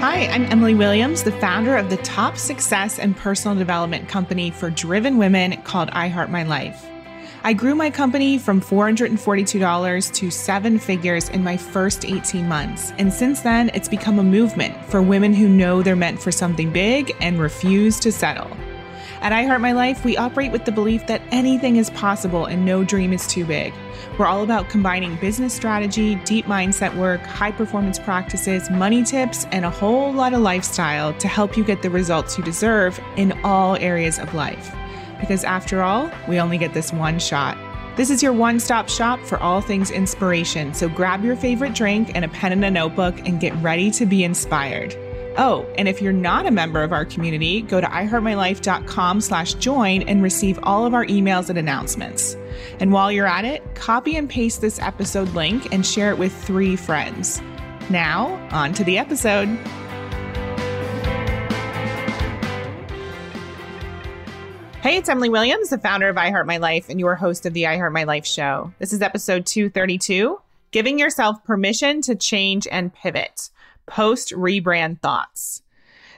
Hi, I'm Emily Williams, the founder of the top success and personal development company for driven women called I Heart My Life. I grew my company from $442 to seven figures in my first 18 months. And since then, it's become a movement for women who know they're meant for something big and refuse to settle. At I Heart My Life, we operate with the belief that anything is possible and no dream is too big. We're all about combining business strategy, deep mindset work, high performance practices, money tips, and a whole lot of lifestyle to help you get the results you deserve in all areas of life. Because after all, we only get this one shot. This is your one-stop shop for all things inspiration. So grab your favorite drink and a pen and a notebook and get ready to be inspired. Oh, and if you're not a member of our community, go to iheartmylife.com/join and receive all of our emails and announcements. And while you're at it, copy and paste this episode link and share it with 3 friends. Now, on to the episode. Hey, it's Emily Williams, the founder of I Heart My Life and your host of the I Heart My Life show. This is episode 232, Giving Yourself Permission to Change and Pivot. Post-Rebrand thoughts.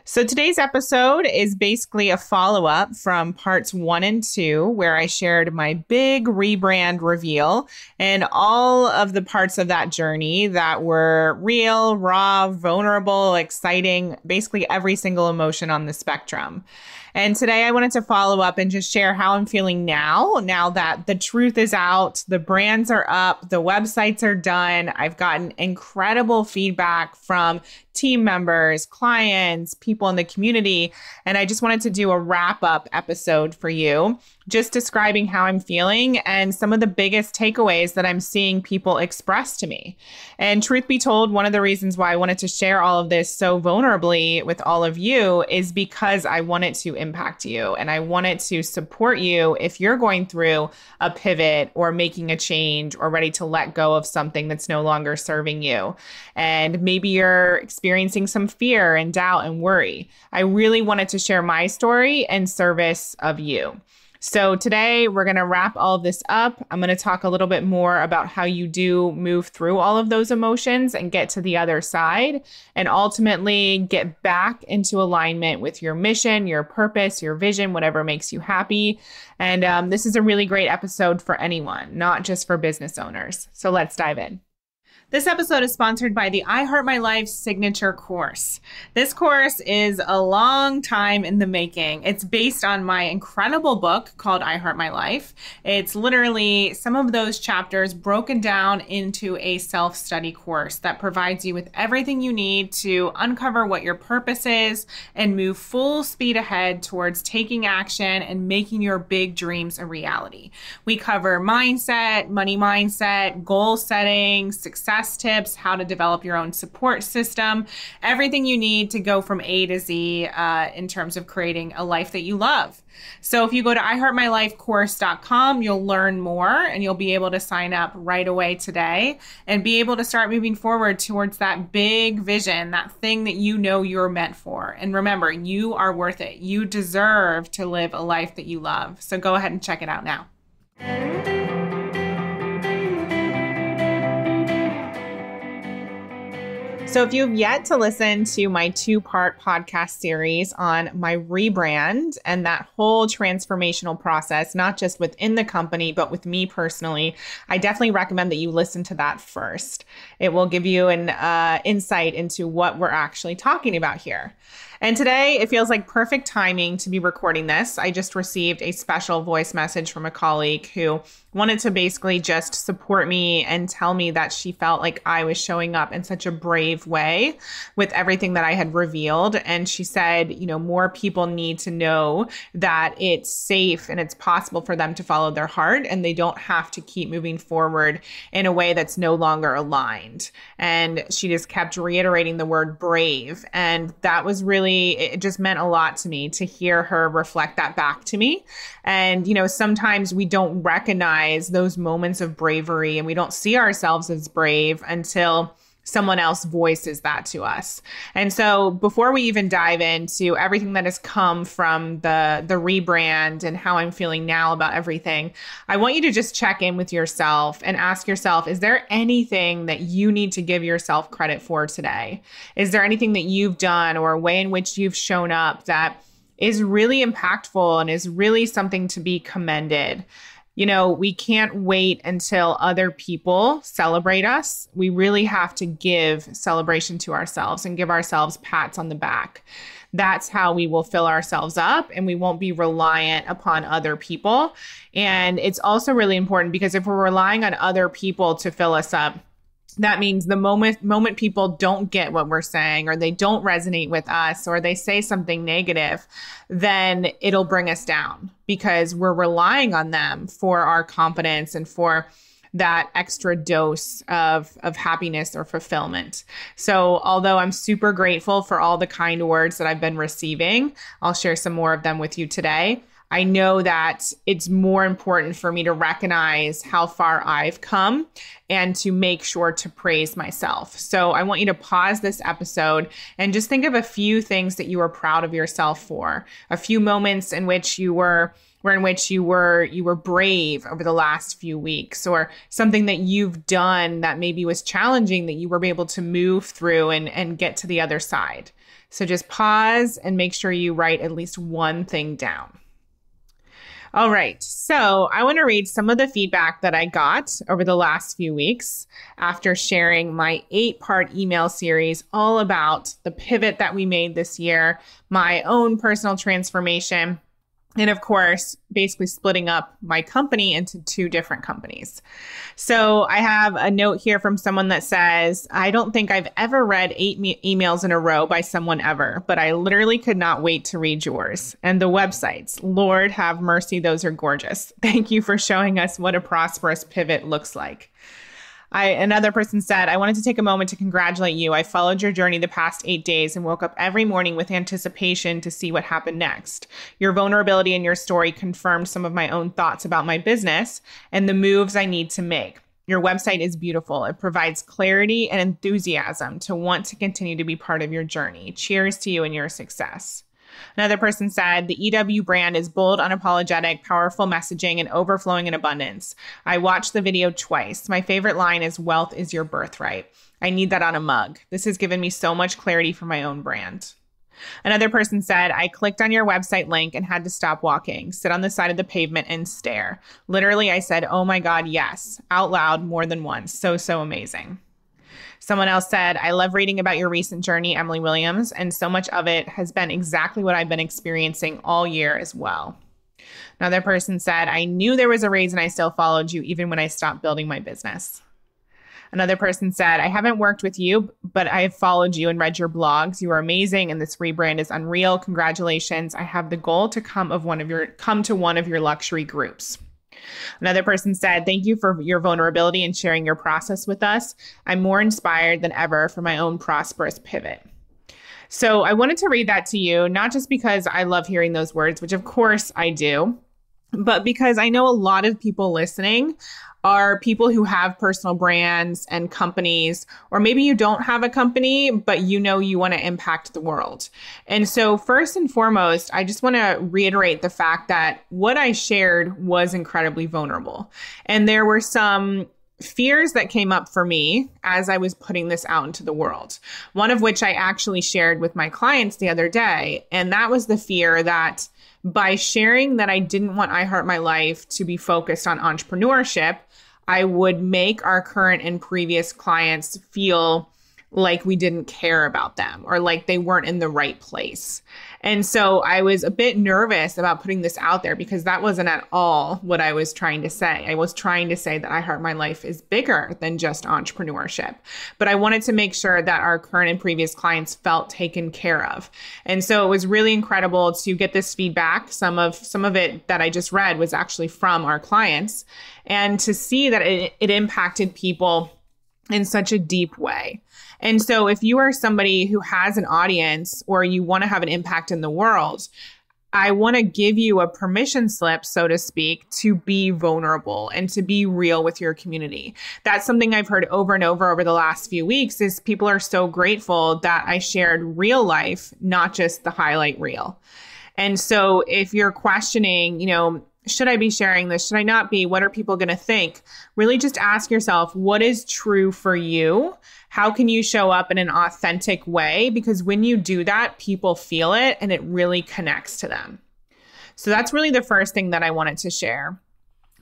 So today's episode is basically a follow-up from parts 1 and 2, where I shared my big rebrand reveal and all of the parts of that journey that were real, raw, vulnerable, exciting, basically every single emotion on the spectrum. And today I wanted to follow up and just share how I'm feeling now that the truth is out, the brands are up, the websites are done. I've gotten incredible feedback from team members, clients, people in the community. And I just wanted to do a wrap-up episode for you, just describing how I'm feeling and some of the biggest takeaways that I'm seeing people express to me. And truth be told, one of the reasons why I wanted to share all of this so vulnerably with all of you is because I wanted to impact you and I wanted to support you if you're going through a pivot or making a change or ready to let go of something that's no longer serving you. And maybe you're experiencing some fear and doubt and worry. I really wanted to share my story in service of you. So today we're going to wrap all of this up. I'm going to talk a little bit more about how you do move through all of those emotions and get to the other side and ultimately get back into alignment with your mission, your purpose, your vision, whatever makes you happy. And this is a really great episode for anyone, not just for business owners. So let's dive in. This episode is sponsored by the I Heart My Life signature course. This course is a long time in the making. It's based on my incredible book called I Heart My Life. It's literally some of those chapters broken down into a self-study course that provides you with everything you need to uncover what your purpose is and move full speed ahead towards taking action and making your big dreams a reality. We cover mindset, money mindset, goal setting, success tips, how to develop your own support system, everything you need to go from A to Z in terms of creating a life that you love. So if you go to iheartmylifecourse.com, you'll learn more and you'll be able to sign up right away today and be able to start moving forward towards that big vision, that thing that you know you're meant for. And remember, you are worth it. You deserve to live a life that you love. So go ahead and check it out now. So if you've yet to listen to my 2-part podcast series on my rebrand and that whole transformational process, not just within the company, but with me personally, I definitely recommend that you listen to that first. It will give you an insight into what we're actually talking about here. And today, it feels like perfect timing to be recording this. I just received a special voice message from a colleague who wanted to basically just support me and tell me that she felt like I was showing up in such a brave way with everything that I had revealed. And she said, you know, more people need to know that it's safe and it's possible for them to follow their heart and they don't have to keep moving forward in a way that's no longer aligned. And she just kept reiterating the word brave. And that was really, it just meant a lot to me to hear her reflect that back to me. And, you know, sometimes we don't recognize those moments of bravery and we don't see ourselves as brave until someone else voices that to us. And so before we even dive into everything that has come from the rebrand and how I'm feeling now about everything, I want you to just check in with yourself and ask yourself, is there anything that you need to give yourself credit for today? Is there anything that you've done or a way in which you've shown up that is really impactful and is really something to be commended? You know, we can't wait until other people celebrate us. We really have to give celebration to ourselves and give ourselves pats on the back. That's how we will fill ourselves up and we won't be reliant upon other people. And it's also really important because if we're relying on other people to fill us up, that means the moment people don't get what we're saying or they don't resonate with us or they say something negative, then it'll bring us down because we're relying on them for our confidence and for that extra dose of happiness or fulfillment. So although I'm super grateful for all the kind words that I've been receiving, I'll share some more of them with you today. I know that it's more important for me to recognize how far I've come and to make sure to praise myself. So I want you to pause this episode and just think of a few things that you are proud of yourself for, a few moments in which you were brave over the last few weeks, or something that you've done that maybe was challenging that you were able to move through and get to the other side. So just pause and make sure you write at least one thing down. All right, so I want to read some of the feedback that I got over the last few weeks after sharing my 8-part email series all about the pivot that we made this year, my own personal transformation, and of course, basically splitting up my company into 2 different companies. So I have a note here from someone that says, I don't think I've ever read 8 emails in a row by someone ever, but I literally could not wait to read yours. And the websites, Lord have mercy, those are gorgeous. Thank you for showing us what a prosperous pivot looks like. Another person said, I wanted to take a moment to congratulate you. I followed your journey the past 8 days and woke up every morning with anticipation to see what happened next. Your vulnerability and your story confirmed some of my own thoughts about my business and the moves I need to make. Your website is beautiful. It provides clarity and enthusiasm to want to continue to be part of your journey. Cheers to you and your success. Another person said, the EW brand is bold, unapologetic, powerful messaging, and overflowing in abundance. I watched the video twice. My favorite line is, wealth is your birthright. I need that on a mug. This has given me so much clarity for my own brand. Another person said, I clicked on your website link and had to stop walking, sit on the side of the pavement and stare. Literally, I said, oh my God, yes, out loud more than once. So amazing. Someone else said, I love reading about your recent journey, Emily Williams, and so much of it has been exactly what I've been experiencing all year as well. Another person said, I knew there was a reason I still followed you even when I stopped building my business. Another person said, I haven't worked with you, but I have followed you and read your blogs. You are amazing, and this rebrand is unreal. Congratulations. I have the goal to come to one of your luxury groups. Another person said, thank you for your vulnerability and sharing your process with us. I'm more inspired than ever for my own prosperous pivot. So I wanted to read that to you, not just because I love hearing those words, which of course I do, but because I know a lot of people listening are people who have personal brands and companies, or maybe you don't have a company, but you know you want to impact the world. And so first and foremost, I just want to reiterate the fact that what I shared was incredibly vulnerable. And there were some fears that came up for me as I was putting this out into the world, one of which I actually shared with my clients the other day. And that was the fear that by sharing that I didn't want I Heart My Life to be focused on entrepreneurship, I would make our current and previous clients feel like we didn't care about them or like they weren't in the right place. And so I was a bit nervous about putting this out there because that wasn't at all what I was trying to say. I was trying to say that I Heart My Life is bigger than just entrepreneurship. But I wanted to make sure that our current and previous clients felt taken care of. And so it was really incredible to get this feedback. Some of it that I just read was actually from our clients, and to see that it impacted people in such a deep way. And so if you are somebody who has an audience or you want to have an impact in the world, I want to give you a permission slip, so to speak, to be vulnerable and to be real with your community. That's something I've heard over and over the last few weeks is people are so grateful that I shared real life, not just the highlight reel. And so if you're questioning, should I be sharing this? Should I not be? What are people going to think? Really just ask yourself, what is true for you? How can you show up in an authentic way? Because when you do that, people feel it and it really connects to them. So that's really the first thing that I wanted to share.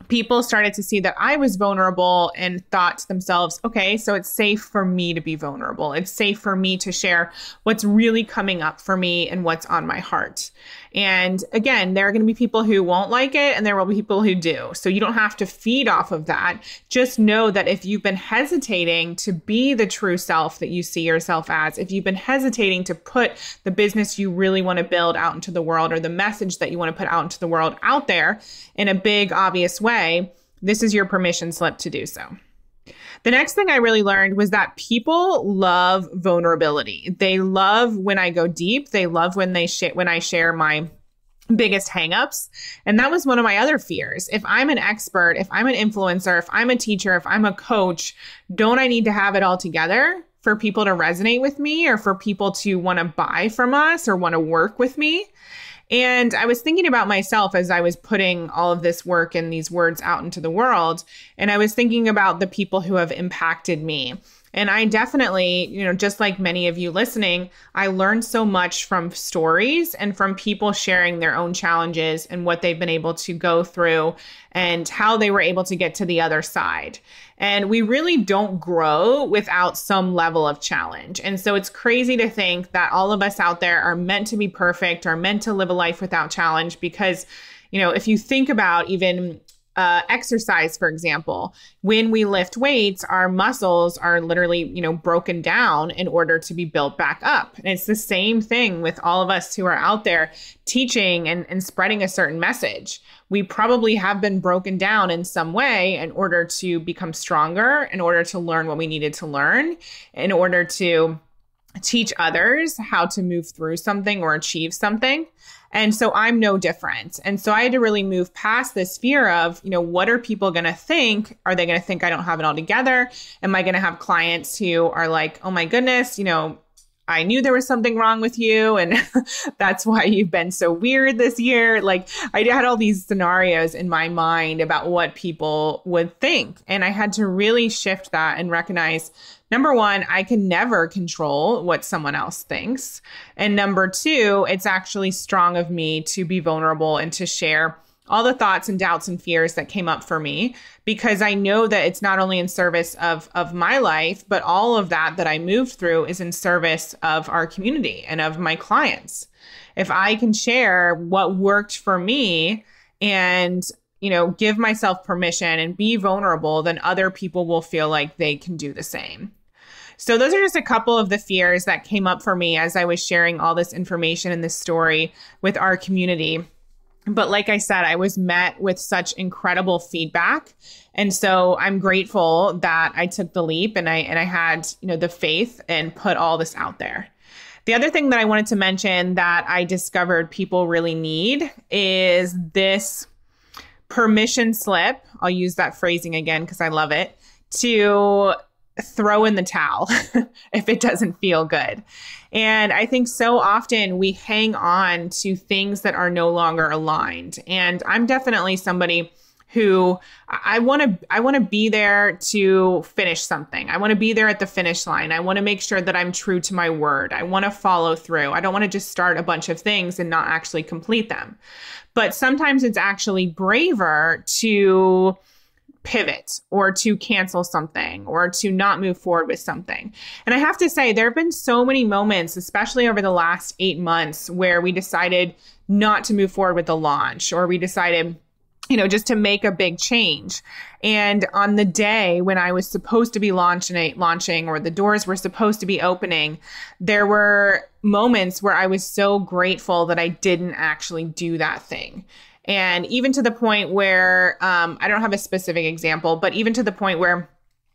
People started to see that I was vulnerable and thought to themselves, okay, so it's safe for me to be vulnerable. It's safe for me to share what's really coming up for me and what's on my heart. And again, there are going to be people who won't like it and there will be people who do. So you don't have to feed off of that. Just know that if you've been hesitating to be the true self that you see yourself as, if you've been hesitating to put the business you really want to build out into the world or the message that you want to put out into the world out there in a big, obvious way, this is your permission slip to do so. The next thing I really learned was that people love vulnerability. They love when I go deep. They love when I share my biggest hangups. And that was one of my other fears. If I'm an expert, if I'm an influencer, if I'm a teacher, if I'm a coach, don't I need to have it all together for people to resonate with me or for people to want to buy from us or want to work with me? And I was thinking about myself as I was putting all of this work and these words out into the world. And I was thinking about the people who have impacted me. And I definitely, just like many of you listening, I learned so much from stories and from people sharing their own challenges and what they've been able to go through and how they were able to get to the other side. And we really don't grow without some level of challenge. And so it's crazy to think that all of us out there are meant to be perfect or meant to live a life without challenge because, if you think about even exercise, for example, when we lift weights, our muscles are literally, broken down in order to be built back up. And it's the same thing with all of us who are out there teaching and spreading a certain message. We probably have been broken down in some way in order to become stronger, in order to learn what we needed to learn, in order to teach others how to move through something or achieve something. And so I'm no different. And so I had to really move past this fear of, what are people going to think? Are they going to think I don't have it all together? Am I going to have clients who are like, oh my goodness, I knew there was something wrong with you. And that's why you've been so weird this year. Like I had all these scenarios in my mind about what people would think. And I had to really shift that and recognize, number one, I can never control what someone else thinks. And number two, it's actually strong of me to be vulnerable and to share all the thoughts and doubts and fears that came up for me, because I know that it's not only in service of my life, but all of that I moved through is in service of our community and of my clients. If I can share what worked for me and, give myself permission and be vulnerable, then other people will feel like they can do the same. So those are just a couple of the fears that came up for me as I was sharing all this information and this story with our community. But like I said, I was met with such incredible feedback. And so I'm grateful that I took the leap and I had, the faith and put all this out there. The other thing that I wanted to mention that I discovered people really need is this permission slip. I'll use that phrasing again because I love it, to throw in the towel if it doesn't feel good. And I think so often we hang on to things that are no longer aligned. And I'm definitely somebody who I want to be there to finish something. I want to be there at the finish line. I want to make sure that I'm true to my word. I want to follow through. I don't want to just start a bunch of things and not actually complete them. But sometimes it's actually braver to pivot or to cancel something or to not move forward with something. And I have to say, there have been so many moments, especially over the last 8 months, where we decided not to move forward with the launch, or we decided, just to make a big change. And on the day when I was supposed to be launching or the doors were supposed to be opening, there were moments where I was so grateful that I didn't actually do that thing. And even to the point where, I don't have a specific example, but even to the point where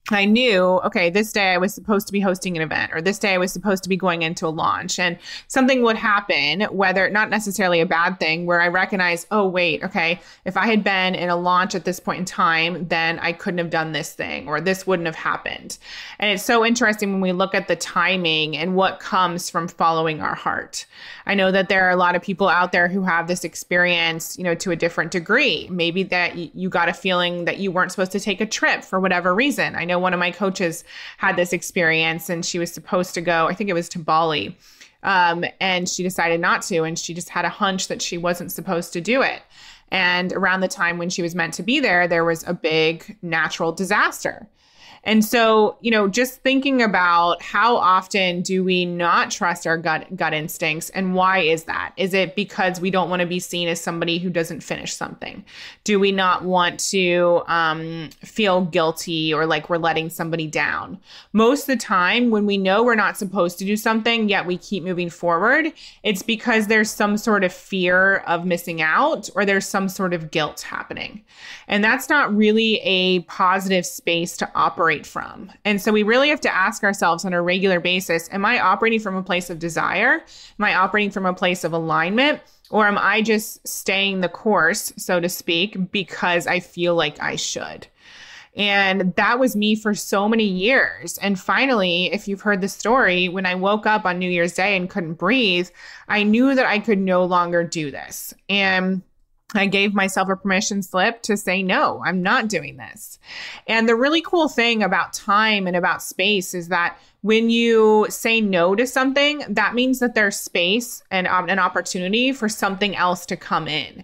I knew, okay, this day I was supposed to be hosting an event, or this day I was supposed to be going into a launch, and something would happen, whether not necessarily a bad thing, where I recognize, oh, wait, okay, if I had been in a launch at this point in time, then I couldn't have done this thing, or this wouldn't have happened. And it's so interesting when we look at the timing and what comes from following our heart. I know that there are a lot of people out there who have this experience, to a different degree. Maybe that you got a feeling that you weren't supposed to take a trip for whatever reason. I know one of my coaches had this experience, and she was supposed to go, I think it was to Bali, and she decided not to, and she just had a hunch that she wasn't supposed to do it. And around the time when she was meant to be there, there was a big natural disaster. And so, just thinking about how often do we not trust our gut instincts, and why is that? Is it because we don't want to be seen as somebody who doesn't finish something? Do we not want to feel guilty or like we're letting somebody down? Most of the time, when we know we're not supposed to do something, yet we keep moving forward, it's because there's some sort of fear of missing out, or there's some sort of guilt happening. And that's not really a positive space to operate from. And so we really have to ask ourselves on a regular basis, am I operating from a place of desire? Am I operating from a place of alignment? Or am I just staying the course, so to speak, because I feel like I should? And that was me for so many years. And finally, if you've heard the story, when I woke up on New Year's Day and couldn't breathe, I knew that I could no longer do this. And I gave myself a permission slip to say, no, I'm not doing this. And the really cool thing about time and about space is that when you say no to something, that means that there's space and an opportunity for something else to come in.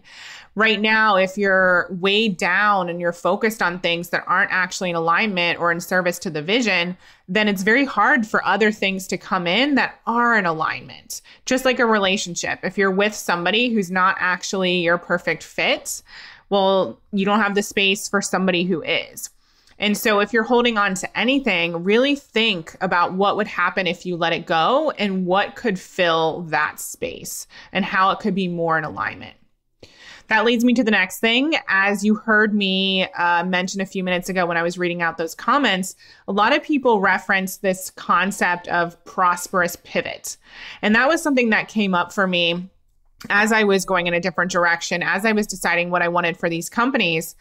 Right now, if you're weighed down and you're focused on things that aren't actually in alignment or in service to the vision, then it's very hard for other things to come in that are in alignment. Just like a relationship. If you're with somebody who's not actually your perfect fit, well, you don't have the space for somebody who is. And so if you're holding on to anything, really think about what would happen if you let it go, and what could fill that space, and how it could be more in alignment. That leads me to the next thing. As you heard me mention a few minutes ago when I was reading out those comments, a lot of people reference this concept of prosperous pivot. And that was something that came up for me as I was going in a different direction, as I was deciding what I wanted for these companies.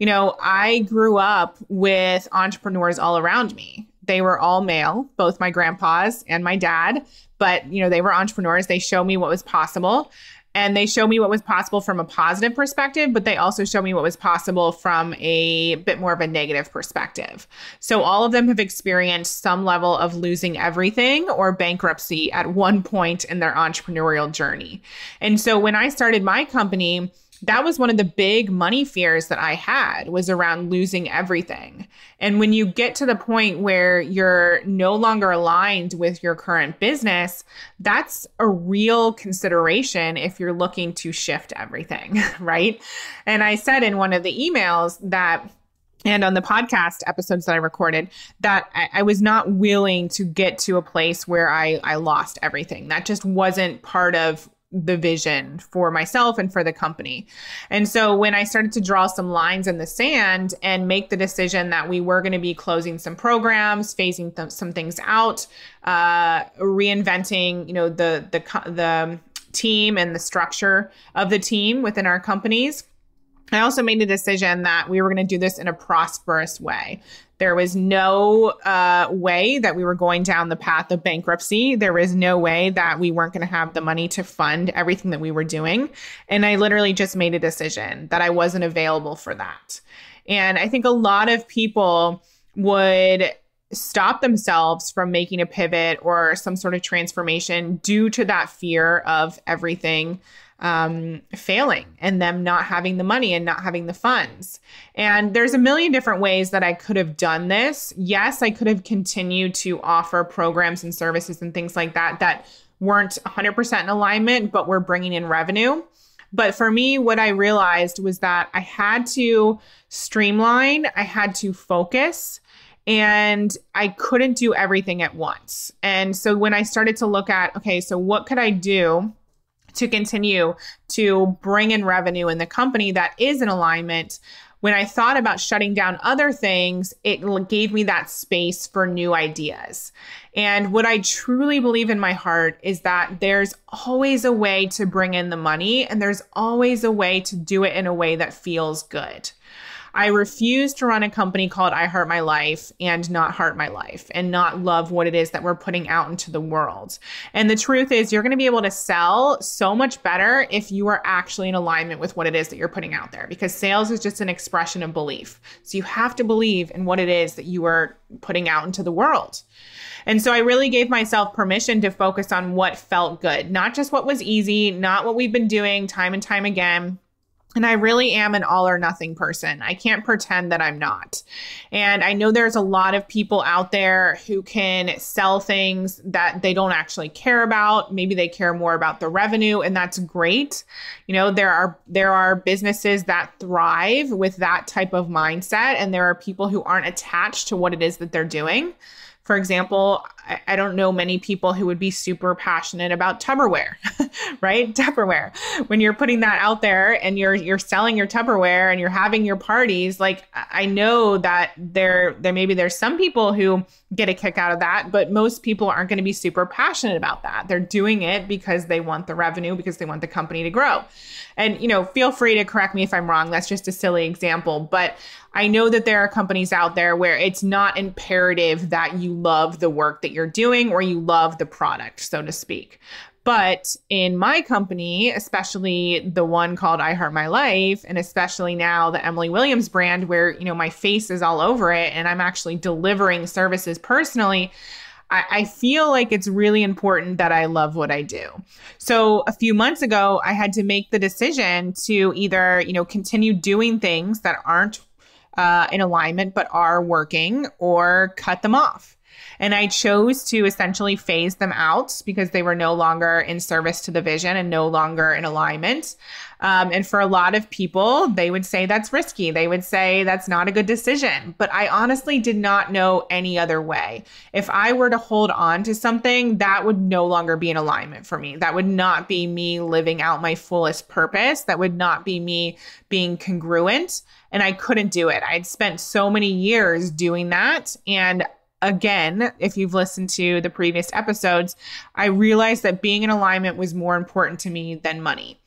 I grew up with entrepreneurs all around me. They were all male, both my grandpas and my dad, but they were entrepreneurs. They showed me what was possible. And they show me what was possible from a positive perspective, but they also show me what was possible from a bit more of a negative perspective. So all of them have experienced some level of losing everything or bankruptcy at one point in their entrepreneurial journey. And so when I started my company, that was one of the big money fears that I had, was around losing everything. And when you get to the point where you're no longer aligned with your current business, that's a real consideration if you're looking to shift everything, right? And I said in one of the emails that, and on the podcast episodes that I recorded, that I was not willing to get to a place where I lost everything. That just wasn't part of the vision for myself and for the company. And so when I started to draw some lines in the sand and make the decision that we were going to be closing some programs, phasing some things out, reinventing, the team and the structure of the team within our companies, I also made a decision that we were going to do this in a prosperous way. There was no way that we were going down the path of bankruptcy. There was no way that we weren't going to have the money to fund everything that we were doing. And I literally just made a decision that I wasn't available for that. And I think a lot of people would stop themselves from making a pivot or some sort of transformation due to that fear of everything failing and them not having the money and not having the funds. And there's a million different ways that I could have done this. Yes, I could have continued to offer programs and services and things like that that weren't 100% in alignment, but were bringing in revenue. But for me, what I realized was that I had to streamline, I had to focus, and I couldn't do everything at once. And so when I started to look at, okay, so what could I do to continue to bring in revenue in the company that is in alignment when I thought about shutting down other things, it gave me that space for new ideas. And what I truly believe in my heart is that there's always a way to bring in the money, and there's always a way to do it in a way that feels good. I refuse to run a company called I Heart My Life and not heart my life and not love what it is that we're putting out into the world. And the truth is, you're going to be able to sell so much better if you are actually in alignment with what it is that you're putting out there, because sales is just an expression of belief. So you have to believe in what it is that you are putting out into the world. And so I really gave myself permission to focus on what felt good, not just what was easy, not what we've been doing time and time again. And I really am an all or nothing person. I can't pretend that I'm not. And I know there's a lot of people out there who can sell things that they don't actually care about. Maybe they care more about the revenue, and that's great. You know, there are businesses that thrive with that type of mindset, and there are people who aren't attached to what it is that they're doing. For example, I don't know many people who would be super passionate about Tupperware, right? Tupperware. When you're putting that out there and you're selling your Tupperware and you're having your parties, like I know that there maybe there's some people who get a kick out of that, but most people aren't going to be super passionate about that. They're doing it because they want the revenue, because they want the company to grow. And, you know, feel free to correct me if I'm wrong. That's just a silly example, but I know that there are companies out there where it's not imperative that you love the work that you're doing or you love the product, so to speak. But in my company, especially the one called I Heart My Life, and especially now the Emily Williams brand, where, you know, my face is all over it and I'm actually delivering services personally, I feel like it's really important that I love what I do. So a few months ago, I had to make the decision to either, you know, continue doing things that aren't in alignment but are working, or cut them off. And I chose to essentially phase them out because they were no longer in service to the vision and no longer in alignment. And for a lot of people, they would say that's risky. They would say that's not a good decision. But I honestly did not know any other way. If I were to hold on to something, that would no longer be in alignment for me. That would not be me living out my fullest purpose. That would not be me being congruent. And I couldn't do it. I'd spent so many years doing that. And again, if you've listened to the previous episodes, I realized that being in alignment was more important to me than money.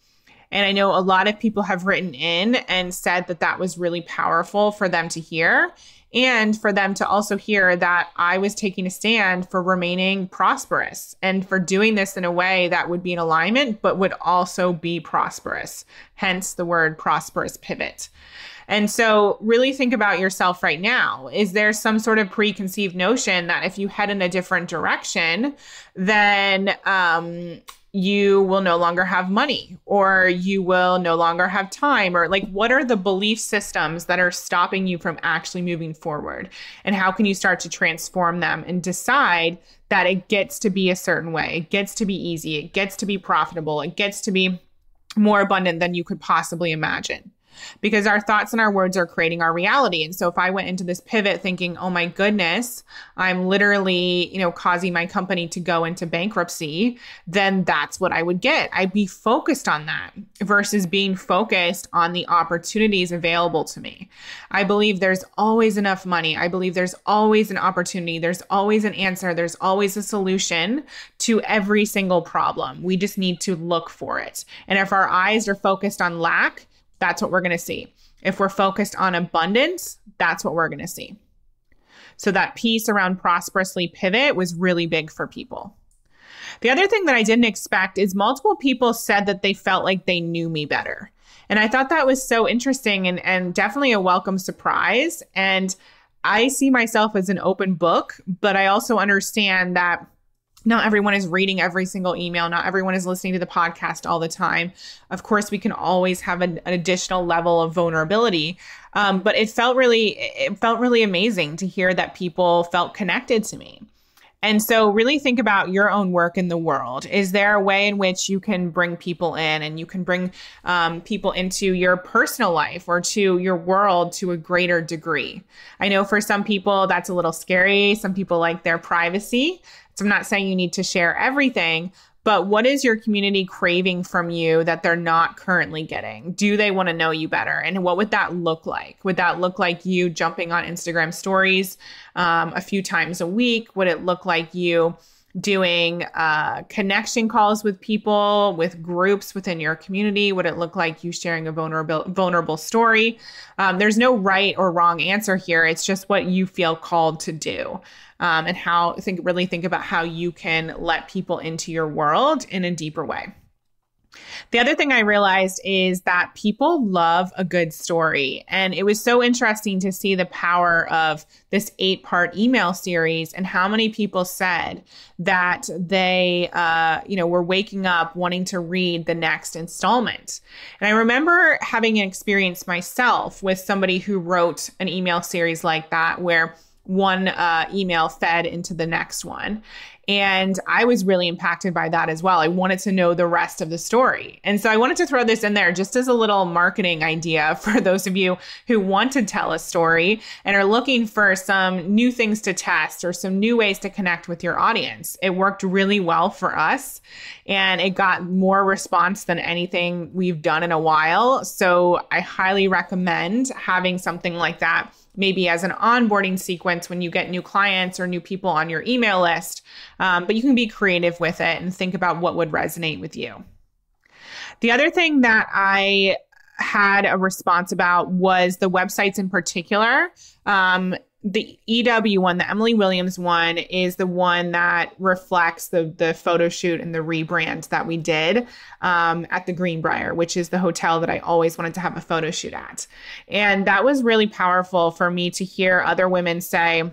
And I know a lot of people have written in and said that that was really powerful for them to hear, and for them to also hear that I was taking a stand for remaining prosperous and for doing this in a way that would be in alignment, but would also be prosperous. Hence the word prosperous pivot. And so really think about yourself right now. Is there some sort of preconceived notion that if you head in a different direction, then you will no longer have money, or you will no longer have time? Or like, what are the belief systems that are stopping you from actually moving forward? And how can you start to transform them and decide that it gets to be a certain way? It gets to be easy. It gets to be profitable. It gets to be more abundant than you could possibly imagine. Because our thoughts and our words are creating our reality. And so if I went into this pivot thinking, oh my goodness, I'm literally, causing my company to go into bankruptcy, then that's what I would get. I'd be focused on that versus being focused on the opportunities available to me. I believe there's always enough money. I believe there's always an opportunity. There's always an answer. There's always a solution to every single problem. We just need to look for it. And if our eyes are focused on lack, that's what we're going to see. If we're focused on abundance, that's what we're going to see. So that piece around prosperously pivot was really big for people. The other thing that I didn't expect is multiple people said that they felt like they knew me better. And I thought that was so interesting and definitely a welcome surprise. And I see myself as an open book, but I also understand that not everyone is reading every single email. Not everyone is listening to the podcast all the time. Of course, we can always have an additional level of vulnerability. But it felt really amazing to hear that people felt connected to me. And so really think about your own work in the world. Is there a way in which you can bring people in and you can bring people into your personal life or to your world to a greater degree? I know for some people that's a little scary. Some people like their privacy. So I'm not saying you need to share everything, but what is your community craving from you that they're not currently getting? Do they want to know you better? And what would that look like? Would that look like you jumping on Instagram stories a few times a week? Would it look like you doing connection calls with people, with groups within your community? Would it look like you sharing a vulnerable story? There's no right or wrong answer here. It's just what you feel called to do. And really think about how you can let people into your world in a deeper way. The other thing I realized is that people love a good story. And it was so interesting to see the power of this 8-part email series and how many people said that they, were waking up wanting to read the next installment. And I remember having an experience myself with somebody who wrote an email series like that, where one email fed into the next one. And I was really impacted by that as well. I wanted to know the rest of the story. And so I wanted to throw this in there just as a little marketing idea for those of you who want to tell a story and are looking for some new things to test or some new ways to connect with your audience. It worked really well for us, and it got more response than anything we've done in a while. So I highly recommend having something like that, maybe as an onboarding sequence when you get new clients or new people on your email list. But you can be creative with it and think about what would resonate with you. The other thing that I had a response about was the websites in particular. The EW one, the Emily Williams one, is the one that reflects the photo shoot and the rebrand that we did at the Greenbrier, which is the hotel that I always wanted to have a photo shoot at. And that was really powerful for me to hear other women say,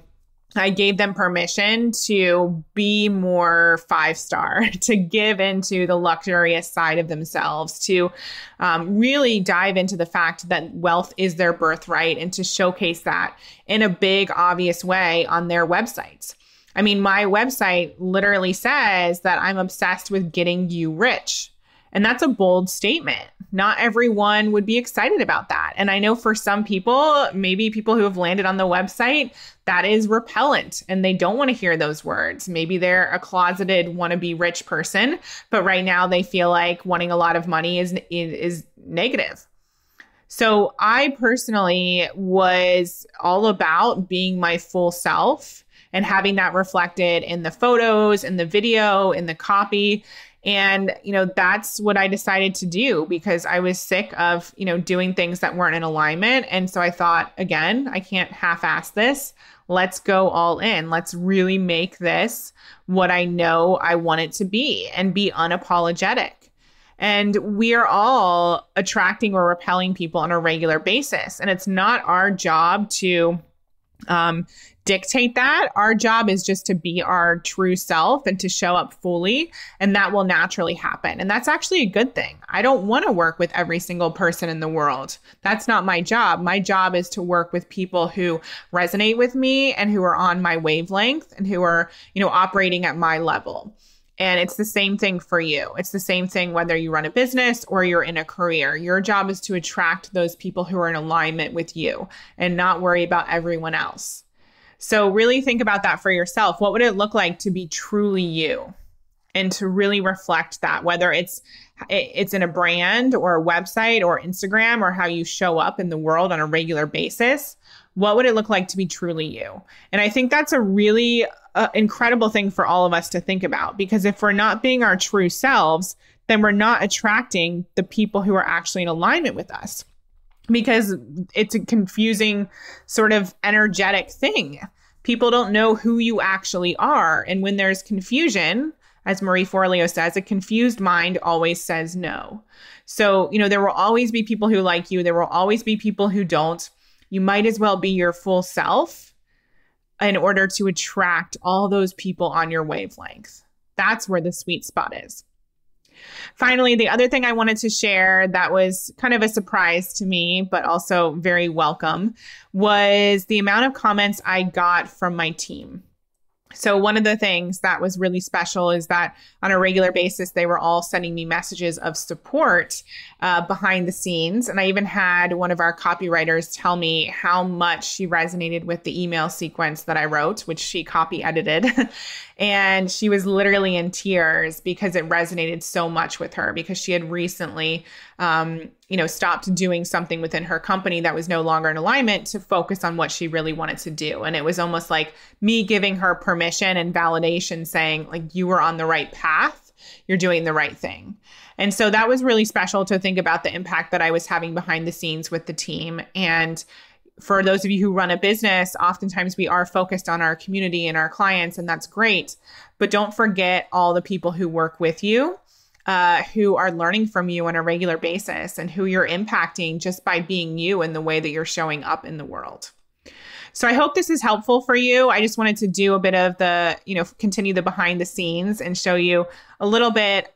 I gave them permission to be more 5-star, to give into the luxurious side of themselves, to really dive into the fact that wealth is their birthright and to showcase that in a big, obvious way on their websites. I mean, my website literally says that I'm obsessed with getting you rich. And that's a bold statement. Not everyone would be excited about that. And I know for some people, maybe people who have landed on the website, that is repellent and they don't want to hear those words. Maybe they're a closeted wannabe rich person, but right now they feel like wanting a lot of money is negative. So I personally was all about being my full self and having that reflected in the photos, in the video, in the copy. And, that's what I decided to do because I was sick of, doing things that weren't in alignment. And so I thought, again, I can't half-ass this. Let's go all in. Let's really make this what I know I want it to be and be unapologetic. And we are all attracting or repelling people on a regular basis. And it's not our job to dictate that. Our job is just to be our true self and to show up fully, and that will naturally happen. And that's actually a good thing. I don't want to work with every single person in the world. That's not my job. My job is to work with people who resonate with me and who are on my wavelength and who are, operating at my level. And it's the same thing for you. It's the same thing whether you run a business or you're in a career. Your job is to attract those people who are in alignment with you and not worry about everyone else. So really think about that for yourself. What would it look like to be truly you and to really reflect that, whether it's in a brand or a website or Instagram or how you show up in the world on a regular basis? What would it look like to be truly you? And I think that's a really incredible thing for all of us to think about, because if we're not being our true selves, then we're not attracting the people who are actually in alignment with us, because it's a confusing sort of energetic thing. People don't know who you actually are. And when there's confusion, as Marie Forleo says, a confused mind always says no. So, there will always be people who like you. There will always be people who don't. You might as well be your full self in order to attract all those people on your wavelength. That's where the sweet spot is. Finally, the other thing I wanted to share that was kind of a surprise to me, but also very welcome, was the amount of comments I got from my team. So one of the things that was really special is that on a regular basis, they were all sending me messages of support behind the scenes. And I even had one of our copywriters tell me how much she resonated with the email sequence that I wrote, which she copy edited. And she was literally in tears because it resonated so much with her, because she had recently, stopped doing something within her company that was no longer in alignment to focus on what she really wanted to do. And it was almost like me giving her permission and validation, saying, like, you were on the right path, you're doing the right thing. And so that was really special to think about the impact that I was having behind the scenes with the team. And for those of you who run a business, oftentimes we are focused on our community and our clients, and that's great. But don't forget all the people who work with you, who are learning from you on a regular basis, and who you're impacting just by being you and the way that you're showing up in the world. So I hope this is helpful for you. I just wanted to do a bit of the, continue the behind the scenes and show you a little bit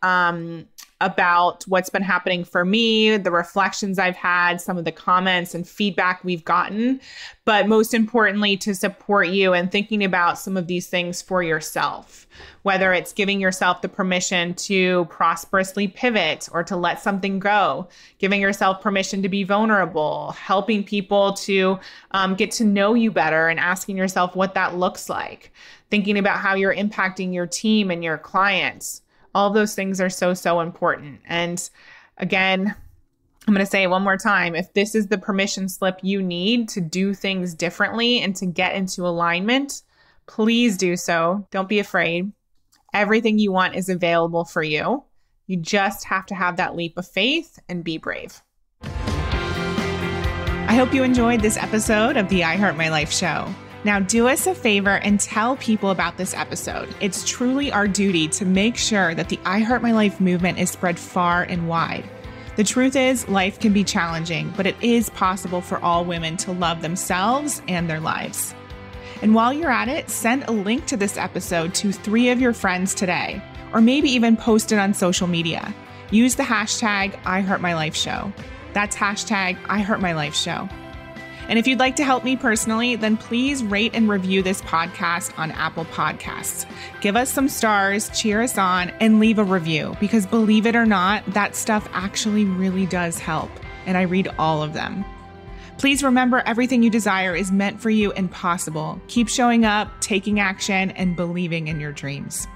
about what's been happening for me, the reflections I've had, some of the comments and feedback we've gotten, but most importantly, to support you and thinking about some of these things for yourself, whether it's giving yourself the permission to prosperously pivot or to let something go, giving yourself permission to be vulnerable, helping people to get to know you better and asking yourself what that looks like, thinking about how you're impacting your team and your clients. All of those things are so, so important. And again, I'm going to say it one more time. If this is the permission slip you need to do things differently and to get into alignment, please do so. Don't be afraid. Everything you want is available for you. You just have to have that leap of faith and be brave. I hope you enjoyed this episode of the I Heart My Life show. Now, do us a favor and tell people about this episode. It's truly our duty to make sure that the I Heart My Life movement is spread far and wide. The truth is, life can be challenging, but it is possible for all women to love themselves and their lives. And while you're at it, send a link to this episode to 3 of your friends today, or maybe even post it on social media. Use the hashtag #IHeartMyLifeShow. That's hashtag #IHeartMyLifeShow. And if you'd like to help me personally, then please rate and review this podcast on Apple Podcasts. Give us some stars, cheer us on, and leave a review, because believe it or not, that stuff actually really does help. And I read all of them. Please remember, everything you desire is meant for you and possible. Keep showing up, taking action, and believing in your dreams.